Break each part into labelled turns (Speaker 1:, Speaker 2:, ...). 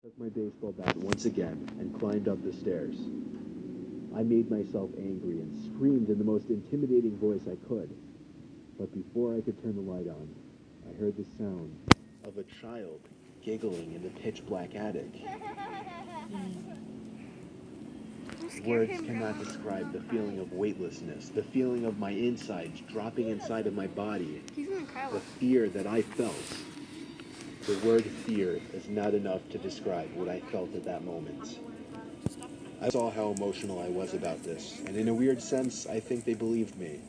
Speaker 1: Took my baseball bat once again and climbed up the stairs. I made myself angry and screamed in the most intimidating voice I could. But before I could turn the light on, I heard the sound of a child giggling in the pitch-black attic. Words cannot describe the feeling of weightlessness, the feeling of my insides dropping inside of my body, the fear that I felt. The word fear is not enough to describe what I felt at that moment. I saw how emotional I was about this, and in a weird sense, I think they believed me.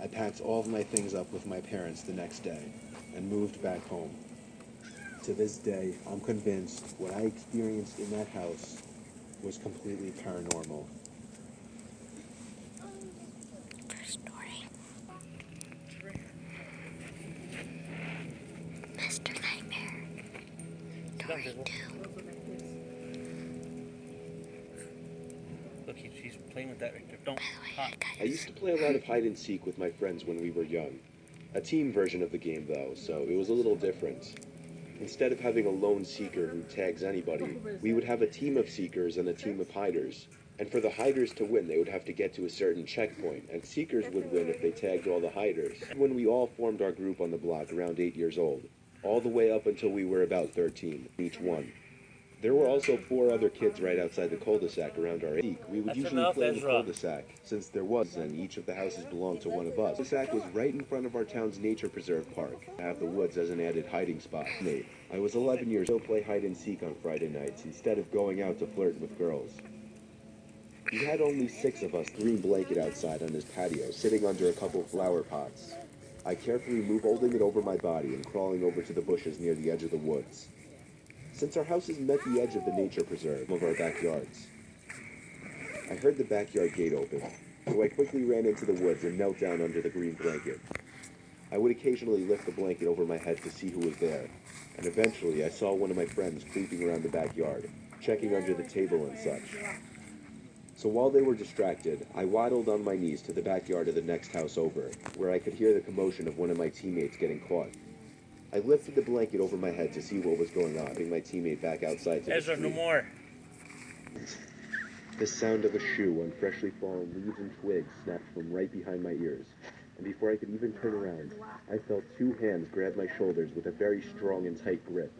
Speaker 1: I packed all of my things up with my parents the next day and moved back home. To this day, I'm convinced what I experienced in that house was completely paranormal.
Speaker 2: Story. Mr.Nightmare. Story 2.
Speaker 3: Look, she's playing with that right there. Don't.
Speaker 1: I used to play a lot of hide and seek with my friends when we were young. A team version of the game though, so it was a little different. Instead of having a lone seeker who tags anybody, we would have a team of seekers and a team of hiders. And for the hiders to win, they would have to get to a certain checkpoint, and seekers would win if they tagged all the hiders. When we all formed our group on the block around 8 years old, all the way up until we were about 13, each one. There were also 4 other kids right outside the cul-de-sac around our age. We would usually play in the cul-de-sac, since there was, and each of the houses belonged to one of us. The cul-de-sac was right in front of our town's nature preserve park. I have the woods as an added hiding spot. I was 11 years old, play hide and seek on Friday nights, instead of going out to flirt with girls. He had only 6 of us, green blanket outside on his patio, sitting under a couple flower pots. I carefully moved, holding it over my body and crawling over to the bushes near the edge of the woods. Since our houses met the edge of the nature preserve of our backyards, I heard the backyard gate open, so I quickly ran into the woods and knelt down under the green blanket. I would occasionally lift the blanket over my head to see who was there, and eventually I saw one of my friends creeping around the backyard, checking under the table and such. So while they were distracted, I waddled on my knees to the backyard of the next house over, where I could hear the commotion of one of my teammates getting caught. I lifted the blanket over my head to see what was going on, bringing my teammate back outside to the street.
Speaker 3: No more.
Speaker 1: The sound of a shoe on freshly fallen leaves and twigs snapped from right behind my ears, and before I could even turn around, I felt 2 hands grab my shoulders with a very strong and tight grip.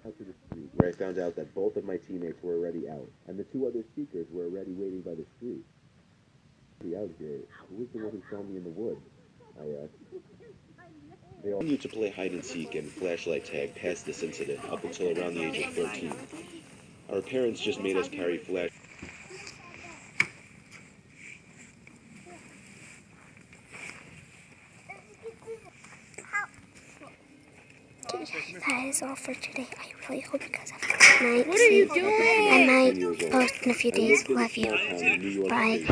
Speaker 1: Out to the street, where I found out that both of my teammates were already out, and the 2 other seekers were already waiting by the street. Out here, who was the one who saw me in the woods? I asked. They all continued to play hide and seek and flashlight tag past this incident up until around the age of 13. Our parents just made us carry flash.
Speaker 2: That is all for today. I really hope you guys have a good night. What are you doing? I might post in a few days. Love you. Bye.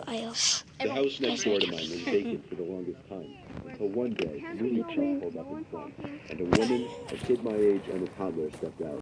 Speaker 2: Adios.
Speaker 1: The house next door to mine was vacant for the longest time, until one day, a movie truck pulled up in front, and a woman, a kid my age, and a toddler stepped out.